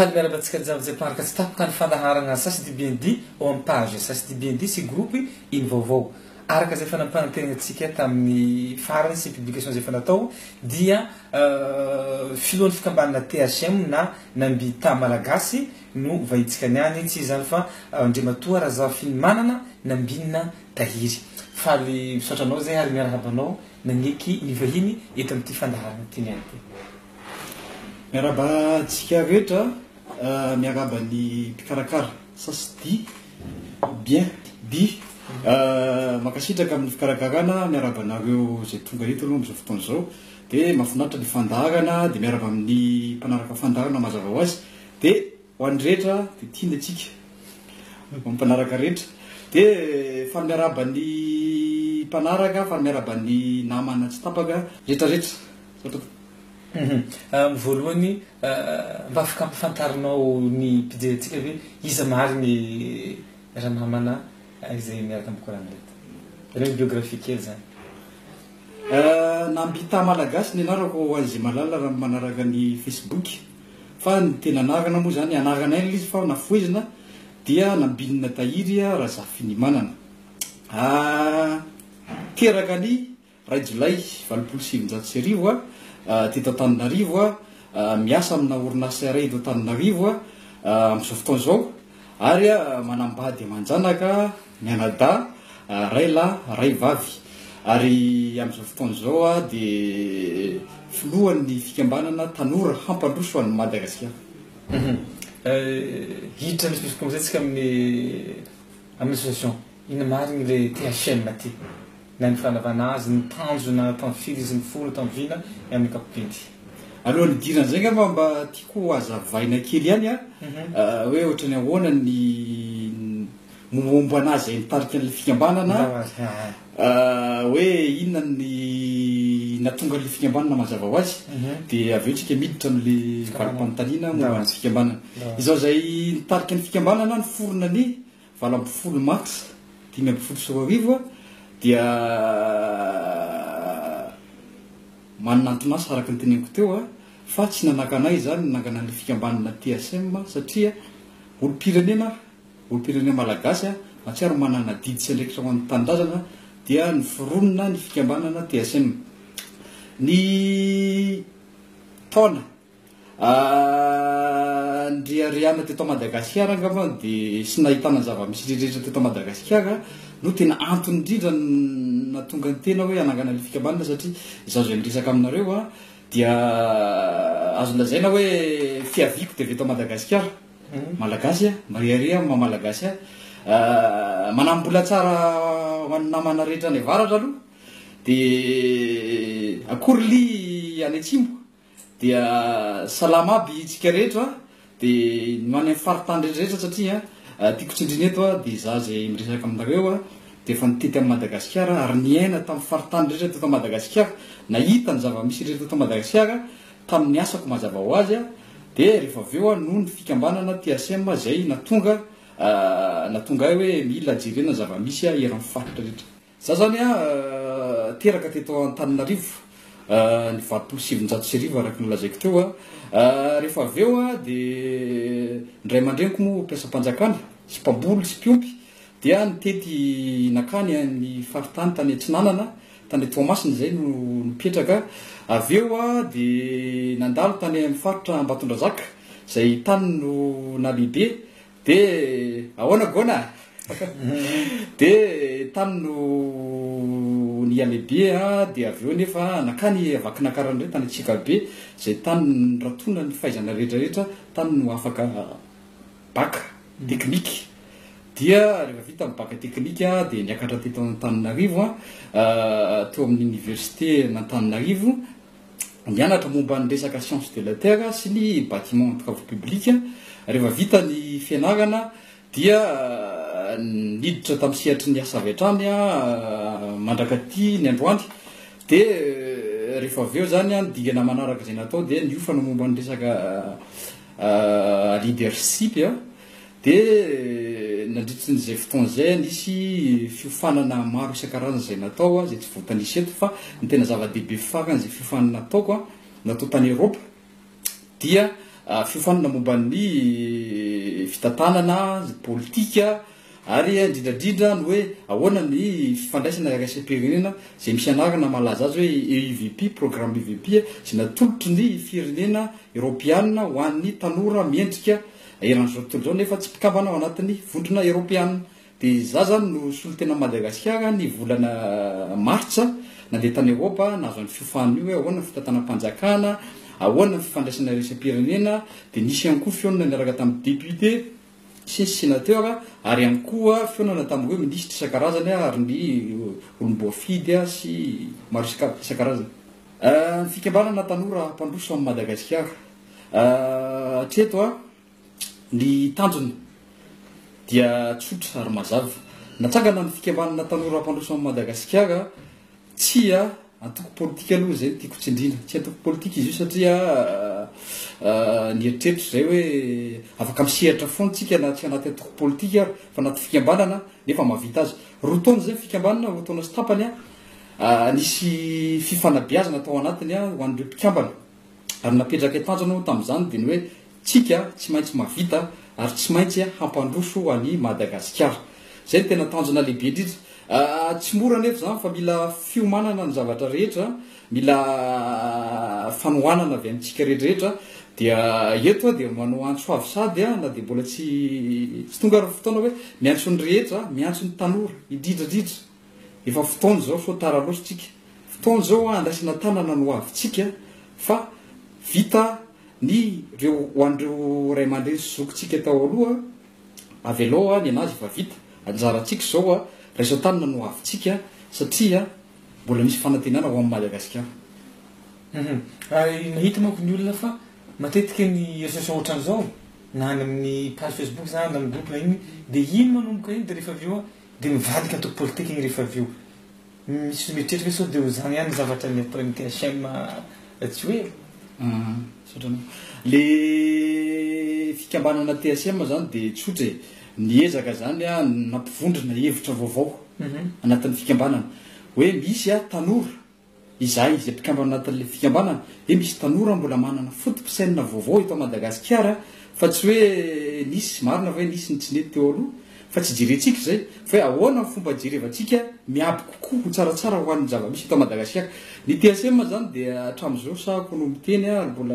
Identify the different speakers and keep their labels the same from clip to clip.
Speaker 1: faly miarabantsika zay mpanaraka tsy tapaka ny fandaharana sasy di bien dit ao amin'ny page sasy di bien dit sy groupe iny vaovao araka zay fanampanantenatsika tamin'ny farany sy publication zay fanatao dia filohan'ny fikambanana THM na nambita malagasy no vahitsika niany tsy zany fa Andriamatoa Razafilimanana Nambinina Tahiry faly misotranao zay ary miarahabanao nagneky ny vahiny eto amin'ity fandaharana ty niany ty
Speaker 2: miarabantsika rehetra miaraba ny mpikarakara sasy di bien di makasitraka amin'ny fikarakarana miaraba anareo zay tonga eto aloha am'izao fotoana zao de mahafinaritra ny fandaharana de miaraba amin'ny mpanaraka fandaharana mazava ho azy de ho an'ny rehetra de tiana atsika mpanaraka rehetra de fa miaraba ny mpanaraka fa miaraba ny namana tsy tapaka rehetrarehetra
Speaker 1: voalohany mba afaka ampifantarinao ny mpijerentsika hoe iza mariny ranamana izay miaraka ampikorana reto reny biographie kely zany
Speaker 2: nambita malagasy ny anarako ho an'izay malala raha manaraka ny Facebook fa ny tena anarana moa zany anarana iny izy fa nafoezina dia Nambinina Tahiry Razafilimanana teraka ny ray Jolay 27 teto Antananarivo miasa amina orinasa iray eto Antananarivo am'izao fotoana zao ary manambady manjanaka mianada ray lahy ray vavy ary am'izao fotoana zao de filohan'ny fikambanana tanora hampandroso an'ny Madagasikara
Speaker 1: hiditra misy komzetsika amin'ny association ina mariny le THM ty na ny fanavana azy ny tanjona tanfiry izy ny folo tanvina amin'ny kapopinty
Speaker 2: alohan'ny dirana zay ngamba mba tiako azavaina kely ihany hoe ohatrany ahoana ny momombo anazy nitarika an'le fikambanana hoe inona ny natonga an'le fikambanana mazava ho azy de aveo tsika miditra am'le valim-panontaniana momba ny fikambanana izao zay nitarika ny fikambanana ny forona ny 20 mars 2024 dia manantonasa araka ny teneniko teo fa tsy nanakanay zany nanganan'le fikambanana THM satria olo-pirenena malagasy matsiaro manana didy sy andraikitra ho an'ny tanindrazana dia ny foronona ny fikambanana THM ny taona ndriariana teto Madagasikara angamba de sy nahitana zava-misy rehetra teto Madagasikara no tena antony indrindra natonga ny tena hoe anangana le fikambanana satria izao zay miresaka aminareo dia azo lazaina hoe fiaviko de veto Madagasikara malagasy mariaria malagasy manambola tsara ho an'ny namana rehetra ny varatra aloha de akoryly any Atsimbo dia salama aby tsika rehetra de no any faritany rehetrarehetra satria tiako tsindrina eto de za zay miresaka aminareo de efa nitety amin'ny Madagasikara ary niaina tamin'ny faritany rehetra teto Madagasikara nahita ny zava-misy rehetra teto Madagasikara tamin'ny asako mazava ho azy de rehefa aveo no ny fikambanana THM zay natonga hoe mila jerena zava-misy eran'ny faritra rehetra za zany teraka teto Antananarivo ny 27 araky nolazaiko teo rehefa aveo de ndray mandreniko moa mpiasa-panjakana sy mpamboly sy mpiompy dia nitety nakany ny faritany tany Atsinanana tany Toamasina zay no nipetraka aveo de nandalo tany amin'ny faritra Ambatondrazaka zay tany no nalehibe de ahoana gona de tany no nialehibe de aveo nefa nakany avakinakaran'ireo tany Tsikabe zay tany ratona ny fahaizana rehetrarehetra tany no afaka baka teknika dia rehefa vita amin'ny baka teknika de niakatra teto Antananarivo teo amin'ny université n'Antananarivo nianatra momba ny resaka science de la terre sy ny bâtiment travaux publics rehefa vita ny fianarana dia niditra tamin'ny sehatry ny asa avy hatrany mandrakaty ny androany de rehefa aveo zany digana manaraka zay natao de niofana momba ny resaka leadership de nandritsy n'izay fotoana zay nisy fiofanana maro isan-karazany zay natao zay tsy voatanisy eto fa ny tena zava-dehibe farany zay fiofanana nataoko natao tany Eropa dia fiofanana momban'ny fitantanana politika ary indrindrandrindra ny hoe ahoana ny fifandraisana raisam-pirenena zay misy anarana malaza azy hoe EUVP programme EUVP zay natolotry ny firenena eropiana ho an'ny tanora miendrika eran'izao tontolo zao nefa tsy mpikambana ao anatin'ny vondrona eropiana. De za zany no solotena Madagasikara ny volana martsa nandeha tany Eropa nahazo ny fiofanana io hoe ahoana ny fitantanam-panjakana, ahoana ny fifandraisana raisam-pirenena, de nisy ihany koa fionana niaraka tamin'ny député sy sénateur ary ihany koa fionana tamin'ny hoe ministre isan-karazany ary ny olom-boafidy sy maro isan-karazany. Ny fikambanana tanora mpandroso amin'ny Madagasikara hatreto ny tanjony dia tsotra ary mazava. Natsangana ny fikambanana tanora mpandroso amin'ny Madagasikara tsy antoko politika aloha zay tiako tsindrina, tsy antoko politika izy io satria ny eritreritro zay hoe afaka misehatra foana tsika na tsy anaty antoko politika fa anaty fikambanana nefa mahavita azy. Roa taona zay fikambanana, roa taona sy tapany nisy fifanabeazana tao anatiny ho an'ireo mpikambana ary napetraka tanjona tamin'izany dia ny hoe tsika tsy maintsy mahavita ary tsy maintsy hampandroso any Madagasikara. Zay tena tanjona lehibe indrindra. Tsy mora nefa zany fa mila fiomanana ny zavatra rehetra, mila fanohanana avy amintsika rehetrarehetra. Dia eto dia manao antso avy sady na dia mbola tsy tonga ry fotoana hoe miantso ny rehetra, miantso ny tanora indrindrandrindra. Efa fotoana zao so tara loatra tsika. Fotoana zao andraisana tanana no avintsika fa vita ny reo ho an'ireo ray aman-dreny sy zokintsika tao aloha avy aloha ny anazy efa vita. Anjarantsika zao raisa tanana no avintsika satria mbola misy fanantenana ho amin'ny Madagasikara.
Speaker 1: Mahita manko ny olona fa matetika ny association ohatran'izao na any amin'ny page Facebook zany na amin'ny groupe iny dia ino manomboka iny dia rehefa avy eo dia mivadika antoko politika iny rehefa avy eo. Misy mieritreritry hoe sao dia ho zany ihany zavatra ny après ny TSM tsy hoe
Speaker 2: le fikambanana TSM zany dia tsotra niezaka zany nampivondrina hevitra vaovao anatin'ny fikambanana hoe misy tanora izay mpikambana anatin'le fikambanana hoe misy tanora mbola manana fotom-pisainana vaovao eto Madagasikara fa tsy hoe nisy marina hoe nisy nitsinety teo aloha fa tsy jerentsika zay fa hoe ahoana ny fomba jerevantsika miaby kokoa ho tsaratsara ho an'ny zava-misy eto Madagasikara. Ny TSM zany dia hatramin'izao sahako no miteny mbola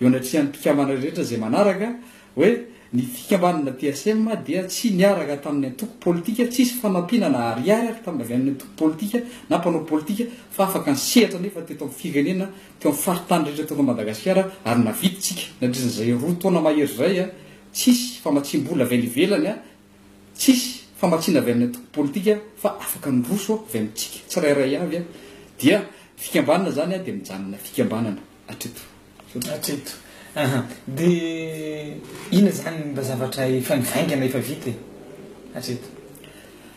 Speaker 2: eo anatrihan'ny mpikambana rehetra zay manaraka hoe ny fikambanana TSM dia tsy niaraka tamin'ny antoko politika, tsisy fanampiana na ariary ary tamin'ny avy amin'ny antoko politika na mpanao politika fa afaka ny sehatra nefa teto amin'ny firenena teo amin'ny faritany rehetra teto Madagasikara ary naviditsika nandrin'izay roa taona mahery zay tsisy famatsim-bola avy any ivelany tsisy famatsiana avy amin'ny antoko politika fa afaka nydroso avy amintsika tsirairay avy dia fikambanana zany dia mijanona fikambanana hatreto.
Speaker 1: Dia ina zany mba zavatra efa nivaingana efa vita hatreto?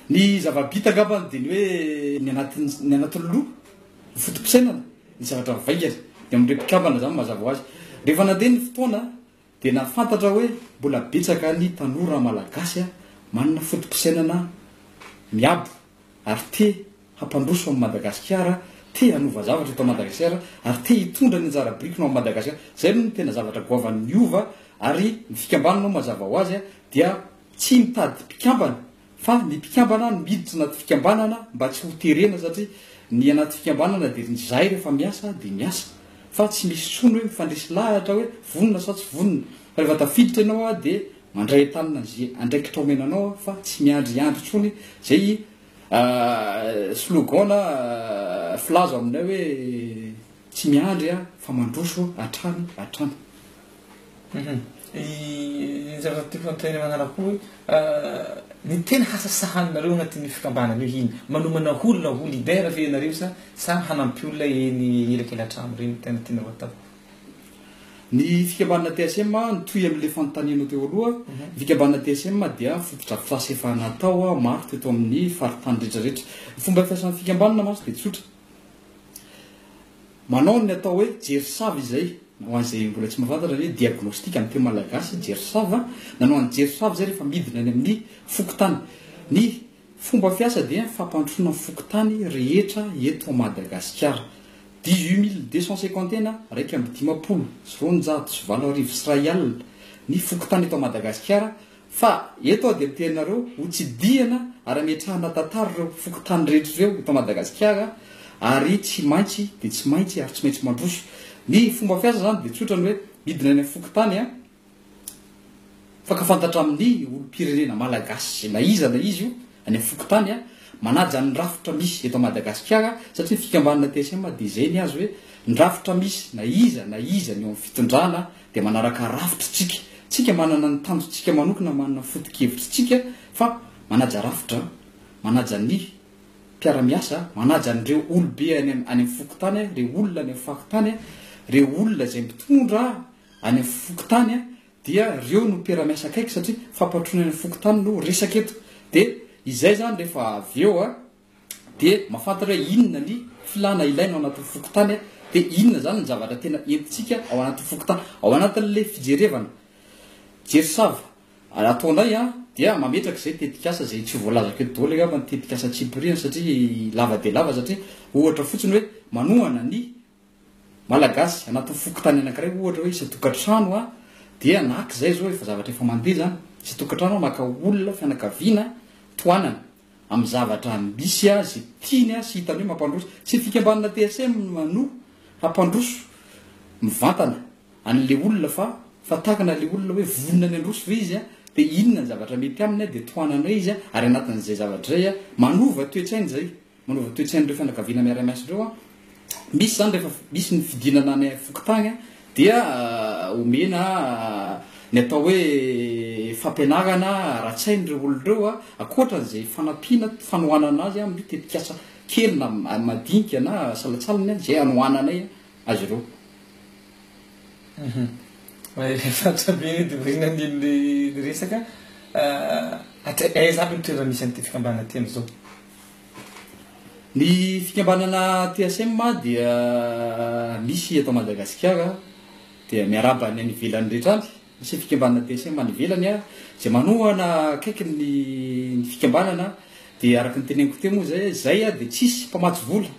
Speaker 2: Ny zava-bita angambany dia ny hoe ny anatin'ny loha ny fotom-pisainana ny zavatra mivaingana dia amin'ireo mpikambana zany mazava ho azy. Rehefa nandeha ny fotoana dia nafantatra hoe mbola betsaka ny tanora malagasy manana fotom-pisainana miabo ary te hampandroso amin'ny Madagasikara, te hanova zavatra eto Madagasikara ary te hitondra ny anjara birikina ao Madagasikara. Zay no tena zavatra goavan'ny Ova ary ny fikambanana mazava ho azy dia tsy mitady mpikambana fa ny mpikambana no miditra anaty fikambanana mba tsy ho terena satria ny anaty fikambanana dia ny zay rehefa miasa dia miasa fa tsy misy tsony hoe mifandresy lahatra hoe vonona sa tsy vonona fa rehefa tafiditra ianao dia mandray tanana zay andraikitra omenanao fa tsy miandryandry tsony zay slogan filaza aminay hoe tsy miandry fa mandroso hatrany hatrany.
Speaker 1: Zavatra tiako fanontaniana manaraka hoe ny tena hasasahaninareo anatin'ny fikambanana io ino? Manomana olona ho leader ve ianareo sa hanampy olona eny elakelatrano reny tena tianareo atao?
Speaker 2: Ny fikambanana TSM nitohy amin'ilay fanontanianao teo aloha. Ny fikambanana TSM dia fotodrafitrasa efa natao maro teto amin'ny faritany rehetrarehetra. Ny fomba fiasan'ny fikambanana mantsy dia tsotra. Manao ny atao hoe jerisavy izay ho an'izay mbola tsy mahafantatra hoe diagnostika amin'ny teny malagasy jerisavy nanao an'ny jerisavy zay rehefa midina any amin'ny fokotany. Ny fomba fiasa dia fampandrosoana ny fokotany rehetra eto Madagasikara 18 251 raiky amby 50 sy 900 sy 20 ny fokotany eto Madagasikara fa eto dia mitenareo ho tsy diana ary ametrahana tantara reo fokotany rehetra reo eto Madagasikara ary tsy maintsy dia tsy maintsy ary tsy maintsy mandroso ny fomba fiasa zany dia tsotra ny hoe midina any fokotany fakafantatra amin'ny olo-pirenena malagasy na izy io any fokotany manaja ny rafitra misy eto Madagasikara satria fikambanana TSM dia zay ny azy hoe ny rafitra misy na iza ny eo amin'ny fitondrana dia manaraka rafitra tsika manana ny tanjotsika manokana manana foto-kevitrytsika fa manaja rafitra manaja ny mpiara-miasa manaja n'ireo olobe any amin'ny fokotany reo olona any amin'ny fakotany reo olona izay mitondra any amin'ny fokotany dia reo no mpiara-miasa akaiky satria fampatrona any fokotany no resaka eto dia izay zany rehefa avy eo dia mahafantatra hoe inona ny filana ilaina ao anatin'ny fokotany dia inona zany ny zavatra tena entintsika ao anatin'ny fokotany ao anatin'le fijerevana jerisava ataonay dia mametraka izay tetikasa zay tsy voalazako eto daholo fa ny tetikasa tsipirina satria lava dia lava satria ohatra fotsiny hoe manohana ny malagasy anatin'ny fokotany anankiray ohatra hoe isatokantrano dia naky zay zao efa zavatra efa mandeha zany isatokantrano maka olona fianakaviana toanana amin'ny zavatra misy zay tiany sy hitany hoe mampandroso sy fikambanana TSM no hampandroso mivantana an'le olona fa takana le olona hoe vonona ny androso fa izy dia inona ny zavatra mety aminy dia toanana izy ary anatin'izay zavatra zay manova toetrainy zay manova toetrain'ireo fianakaviana miara-miasa ireo misy zany rehefa misy ny fidinana any fokotany dia omena ny atao hoe fampianarana ratsain'ireo olon'ireo akoatran'izay fanampiana fanohanana azy amin'ny tetikasa kely na madinika na salatsalany zay anohananay azy ireo
Speaker 1: fatra be divorina ny resaka aiza aby ny toerana misy an'ity fikambanana ty am'izao
Speaker 2: ny fikambanana TSM dia misy eto Madagasikara dia miaraba ny ivelany rehetra any misy fikambanana TSM any ivelany zay manohana akaiky ny fikambanana dia araka ny teneniko teo moa zay dia tsisy mpamatsy vola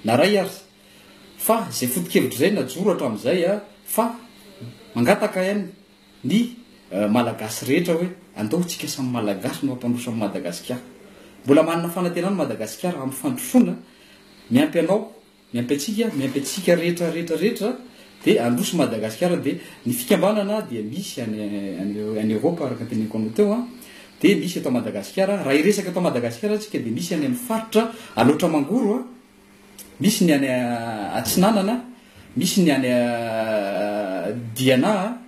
Speaker 2: na ray ary fa zay foto-kevitra zay najoro hatro amin'izay fa mangataka ihany ny malagasy rehetra hoe andaotsika samy malagasy no ampandroso amin'ny Madagasikara mbola manana fanantenana Madagasikara amin'ny fandrosona miampy anao miampy atsika rehetra dia androso Madagasikara dia ny fikambanana dia misy any Europe araka ny teneniko anao teo dia misy eto Madagasikara raha iresaka eto Madagasikara atsika dia misy any amin'ny faritra aloatra mangoro misy ny any atsinanana misy ny any Diana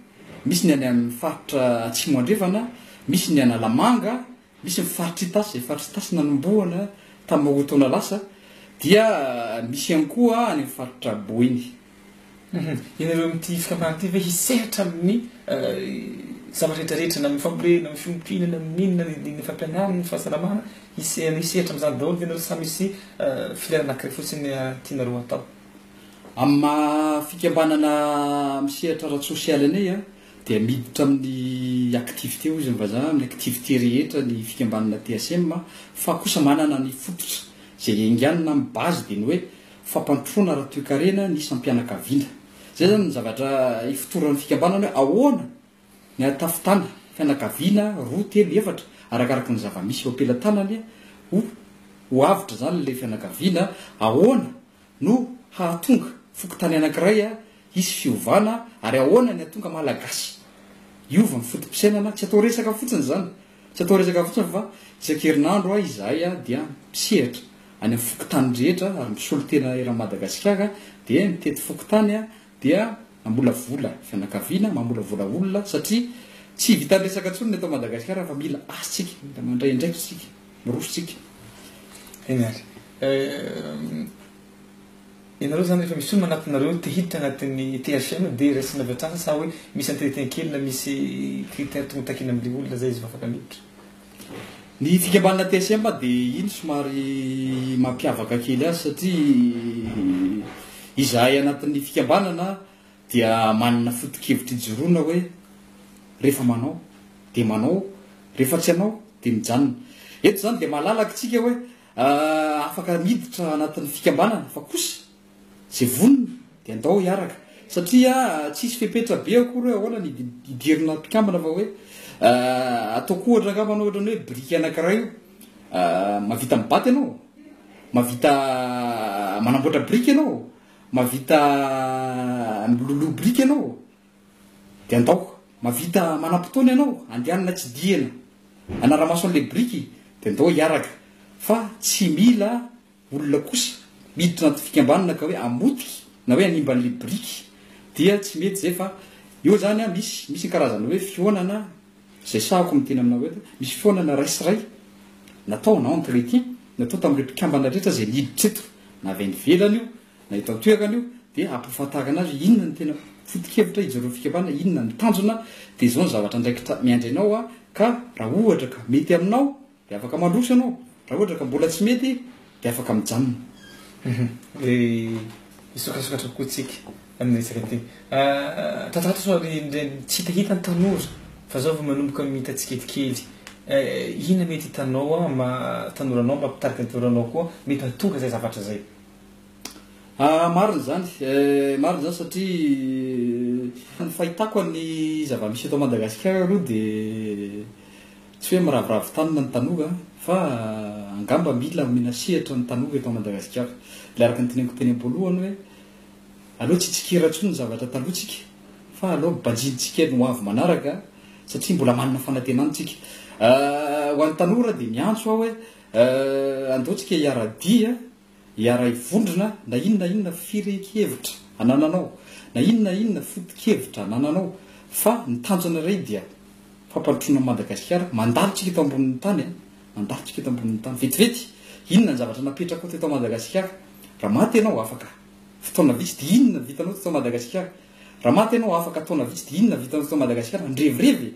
Speaker 2: misy ny any amin'ny faritra atsimo andrefana misy ny any Alamanga misy ny faritra itasy faritra itasy nanomboana tamin'ny taona lasa dia misy ihany koa any amin'ny faritra Boiny
Speaker 1: ianareo amin'ity fikambanana ity ve hisehatra amin'ny zavatra rehetrarehetra na mifampirena amin'ny fiompinana amin'inona ny fampianarana ny fahasalamana hisehatra amin'izany daholo ianareo samy misy filerana anankiray fotsiny tianareo atao
Speaker 2: amin'ny fikambanana misehatra ara-tsosialy anay dia miditra amin'ny activité izy mbaza amin'ny activité rehetra ny fikambanana TSM fa kosa manana ny fototra zay enganina amin'ny base dia ny hoe fampantrona ara-toekarena ny sampianakaviana zay zany ny zavatra ifotoran'ny fikambanana hoe ahoana ny atafitana fianakaviana 2-3 arakaraka ny zava-misy eo ampelantanany ho avitra zany le fianakaviana ahoana no hahatonga fokotany anankiray isy fiovana ary ahoana ny atonga malagasy iova ny fotom-pisainana tsy atao resaka fotsiny zany tsy atao resaka fotsiny fa isan-kerinandro izahay dia misehatra any amin'ny fokotany rehetra ary misolo tena eran'ny Madagasikara dia mitety fokotany dia mamolavola fianakaviana mamolavola olona satria tsy vita resaka tsony ny atao Madagasikara fa mila asitsika mila mandray indraiky tsika mirosotsika
Speaker 1: eny ary ianareo zany rehefa misy olona anatinareo te hiditra anatin'ny TSM dia raisina avy atrasa sa hoe misy entretien kely na misy critère tonga takina amin'le olona zay izy afaka miditra
Speaker 2: ny fikambanana TSM dia iny somary mampiavaka kely azy satria izahay anatin'ny fikambanana dia manana foto-kevitra ijoroana hoe rehefa manao dia manao rehefa tsy anao dia mijanona eto zany dia malalaka tsika hoe afaka miditra anatin'ny fikambanana fa kosa zay vonona de andao hiaraka satria tsisy fepetra be akory ahoana ny idirina mpikambana fa hoe ataoko ohatra angambana ohatra ny hoe briky anankiray io mavita mibaty ianao mavita manamboatra briky ianao mavita miloloha briky ianao de andao mavita manam-potoana ianao andehanana tsy diana anaramaso an'le briky de andao hiaraka fa tsy mila olona kosa miditra anaty fikambanana ka hoe amotiky na hoe animban'le briky dia tsy mety zay fa eo zany a misy karazana hoe fionana zay sahako miteny amina hoe misy fionana raisiray natao na entretien natao tamin'ireo mpikambana rehetra zay niditra eto na avy nivelana io na eto antoerana io de ampahafantarana azy inona ny tena foto-kevitra ijoreo fikambanana inona ny tanjona de zao ny zavatra ndraikitra miandry anao a ka raha ohatra ka mety aminao de afaka mandroso ianao raha ohatra ka mbola tsy mety de afaka mijanona
Speaker 1: le misokasokatra kotsika amin'ny resaka ty tatatra so tsy hitahita ny tanora fa zao vao manomboka mihita tsiketikely inona mety hitanao tanoranao mba mpitarika ny tanoranao koa mety hatonga zay zavatra zay
Speaker 2: mariny zany satria ny fahitako ny zava-misy eto Madagasikara aloha de tsy hoe miraviravy tanina ny tanora fa angamba mila minasehatra ny tanora eto Madagasikara le araka ny teneniko teny am-poalohany hoe aloha tsy tsikira tsony ny zavatra talohatsika fa aloha bajintsika no avy manaraka satria mbola manana fanantenana tsika ho an'ny tanora de miantso aho hoe andaotsika hiara-dia hiara ivondrona na inona fireki-hevitra anananao na inona foto-kevitra anananao fa ny tanjona iray dia fampanotrona Madagasikara mandalotsika eto ambonin'ny tany mandalotsika eto ambonin'ny tany vetivety inona ny zavatra napetraka eto Madagasikara raha maty ianao afaka fotoana vitsy de inona vitanao eto Madagasikara raha maty ianao afaka taona vitsy de inona vitanao eto Madagasikara andrevirevy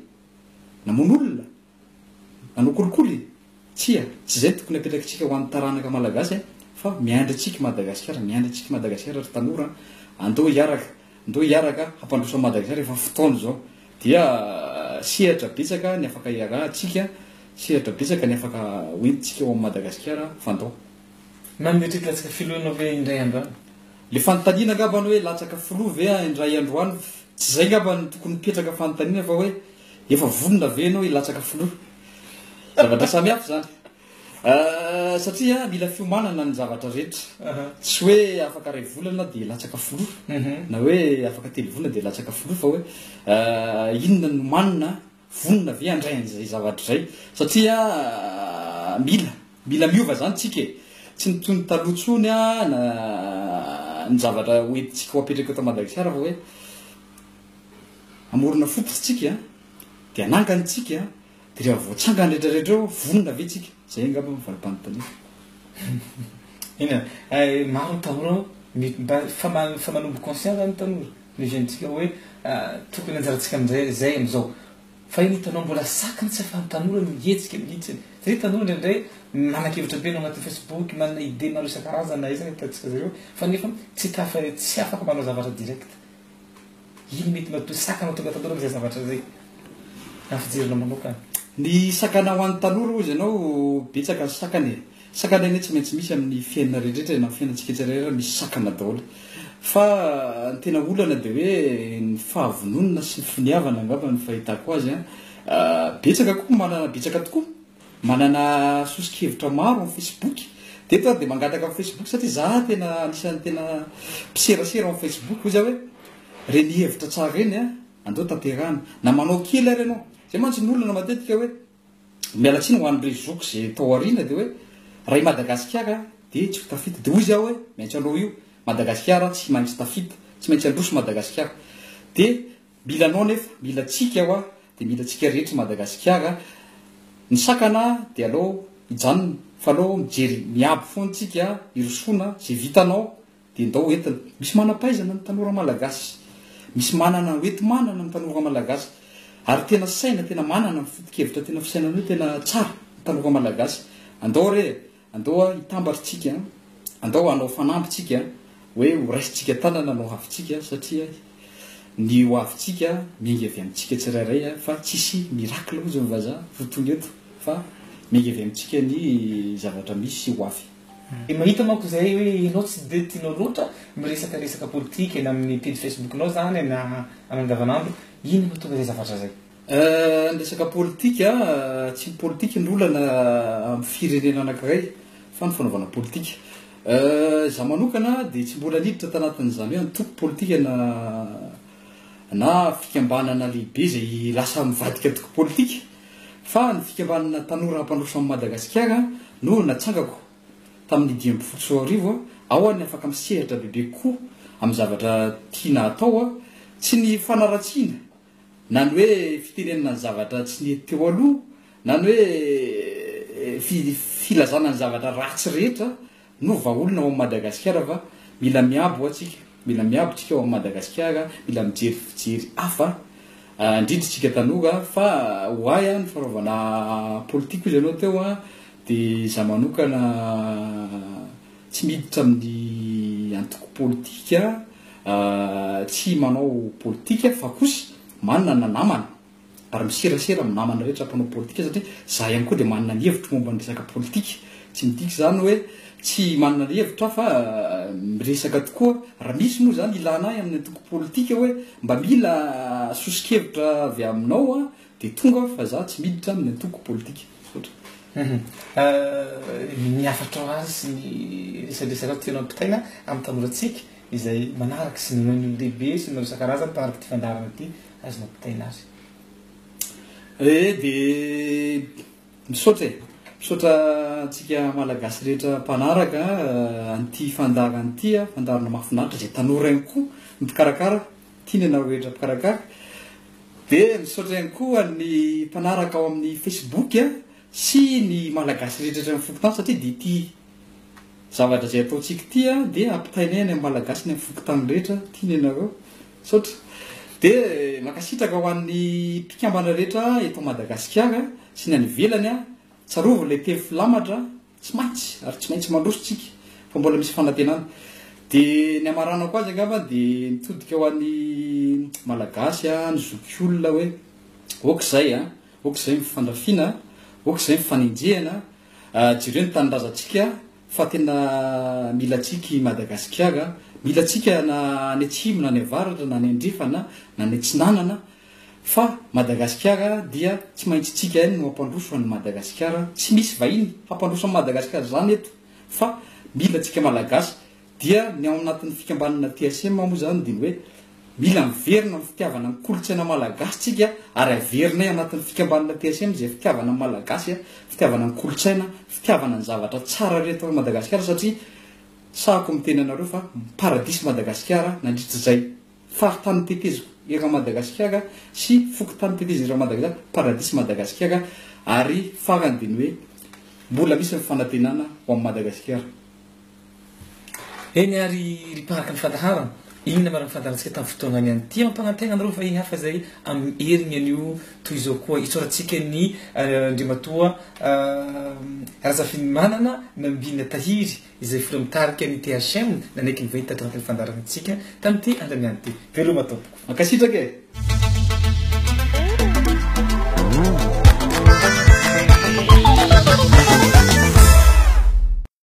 Speaker 2: namon'olona nanokolikoly tsy zay tokony apetrakantsika ho an'ny taranaka malagasy fa miandratsika Madagasikara ry tanora andao hiaraka hampandrosa Madagasikara efa fotoana zao dia sehatra betsaka ny afaka hiarahantsika sehatra betsaka ny afaka hoentintsika ao amin'ny Madagasikara fandao
Speaker 1: mametrika latsaka filohanao ve indray androany
Speaker 2: le fanontaniana angambany hoe latsaka filoha ve indray androany tsy zay ngambany tokony mipetraka fanontaniana fa hoe efa vonona ve ianao ilatsaka filoha zavatra samihafa zany satria mila fiomanana ny zavatra rehetra tsy hoe afaka ray volana de latsaka filoha na hoe afaka telo volana de latsaka filoha fa hoe inona no manina vonona ve andray an'izay zavatra zay satria mila miova zany tsika tsy nitony talohatsony na ny zavatra hoentintsika ho apetraka eto Madagasikara fa hoe amorona fototsika de anangantsika de rehefa voatsangany rehetrarehetra vonona ve tsika zay angamba mivalipanontania
Speaker 1: ina maro tanora fa manombo conscience ny tanora ny jeunetsika hoe tokony anjarantsika amizay zay amizao fa iny hitanao mbola sakany tsy afahan'ny tanora mihetsika mihitsiny satria tanora ndraindray manakevitra be anao anaty Facebook manana idée maro isan-karazana izany hitantsika zareo fa nefa tsy afaka manao zavatra direct iny mety matoy sakana tonga tanora amizay zavatra zay afijerinao manokana
Speaker 2: ny sakana ho an'ny tanora ozy ianao betsaka ny sakana eny tsy maintsy misy amin'ny fiainana rehetrarehetra na fiainantsika tsirairay misy sakana daholo fa ny tena olana de hoe ny fahavononana sy ny finiavana angamba ny fahitako azy betsaka koa betsaka tokoa manana sosikevitra maro amin'ny Facebook de eto de mangataka amin'ny Facebook satria za tena anisan'ny tena mpiserasera amin'ny Facebook ozy hoe reny hevitra tsara reny andao tanterahana na manao kely ary ianao zay mantsy ny olana matetika hoe mialatsiny ho an'ireo zoko zay tao ariana de hoe raha i Madagasikara de tsy ho tafita de ozy aho hoe maintsy anao io Madagasikara tsy maintsy tafita tsy maintsy androso Madagasikara de mila anao nefa mila tsika aho de mila tsika rehetra Madagasikara ny sakana de alao hijanona fa alao mijery miaby foantsika irosona zay vitanao de ndao entina misy manam-pahaizana ny tanora malagasy misy manana manana ny tanora malagasy ary tena saina tena manana ny foto-kevitra tena fisainana hoe tena tsara ny tanora malagasy andao hitambatritsika andao hanao fanampytsika hoe ho raisitsika tanana anao havitsika satria ny ho avitsika miainga avy amintsika tsirairay fa tsisy miracle ozy ny vazaha fotony eto fa miainga avy amintsika ny zavatra misy ho avy
Speaker 1: mahita manko zay hoe ianao tsy de tianao loatra miresaka politika eny amin'ny page facebookanao zany na anandavanandro ino mahatonga zay zavatra zay
Speaker 2: resaka politika tsy politika nolana amin'ny firenena anankiray fa ny fanaovana politika za manokana de tsy mbola niditra tanatin'izany hoe antoko politika na fikambanana lehibe zay lasa mivadika toko politika fa ny fikambanana tanora ampandroso amin'ny Madagasikara no natsangako tamin'ny 2014 ao any afaka misehatra bebe koa amin'ny zavatra tiana atao tsy ny fanaratsiana na ny hoe fitenenana ny zavatra tsy ny teo aloha na ny hoe filazana ny zavatra ratsy rehetra no vaolona ao amin'ny Madagasikara fa mila miabo atsika mila miabo tsika ao amin'ny Madagasikara mila mijery fijery hafa indrindra tsika tanora fa hoay ny fanaovana politika izy ianao teo de za manokana tsy miditra amin'ny antoko politika tsy manao politika fa kosa manana namana ary miserasera amin'ny namana rehetra mpanao politika satria za ihany koa de manana ny hevitra momba ny resaka politika tsy midika zany hoe tsy manana ny hevitra fa miresaka tokoa raha misy moa zany ilana ahy amin'ny antoko politika hoe mba mila sosikevitra avy aminao de tonga fa za tsy miditra amin'ny antoko politika
Speaker 1: miafatra azy sy ny resadresaka tianao ampitaina amin'ny tanoratsika izay manaraka sy ny ny lehibe sy ny isan-karazany mpanaraka ty fandarana ty azonao ampitaina azy
Speaker 2: de misaotra tsika malagasy rehetra mpanaraka an'ity fandarana ty fandarana mahafinaritra zay tanora ihany koa mpikarakara tiany anao rehetra mpikarakara de misaotra ihany koa ny mpanaraka ao amin'ny Facebook sy ny malagasy rehetra amin'ny fokotany satria de ty zavatra zay ataotsika ty de ampitainay ny malagasy ny amin'ny fokotany rehetra tiany anareo misaotra de makasitraka ho an'ny mpikambana rehetra eto Madagasikara sy ny any ivelany tsarovy le teny filamatra tsy maintsy ary tsy maintsy mandrositsika fa mbola misy fanantenana de ny amarana koa azy angamba de mitodika ho an'ny malagasy ny zoky olona hoe okzay mifandrafina okzay mifanenjehana jereo ny tanindrazantsika fa tena mila tsika Madagasikara mila tsika na ny atsimo na ny avaratra na ny andrefana na ny atsinanana fa Madagasikara dia tsy maintsy tsika ihany no ampandroso any Madagasikara tsy misy vahiny hampandroso any Madagasikara zany eto fa mila tsika malagasy dia ny ao anatin'ny fikambanana TSM moa zany de hoe mila miverina amin'ny fitiavana ny kolotsaina malagasy tsika ary averinay anatin'ny fikambanana TSM zay fitiavana malagasy fitiavana ny kolotsaina fitiavana ny zavatra tsara rehetra ao Madagasikara satria sahako miteny anareo fa paradisy Madagasikara nandritra zay faritany teteziko era Madagasikara sy fokotany teteziko era Madagasikara paradisy Madagasikara ary farany de ny hoe mbola misy ny fanantenana ao amin'ny Madagasikara
Speaker 1: eny ary riparaka ny fandaharana inona mara mifandarantsika tamin'ny fotoana any any ty mampanantegna anareo va hafa zay amin'ny herigny an'io toy izao koa itsoratsika ny andrimatoa Razafinimanana Nambina Tahiry izay folo mitarika ny THM nanaiky nivahita tanatin'ny fandarantsika tamin'ity andaniany ty veloma tompoko
Speaker 2: makasitraka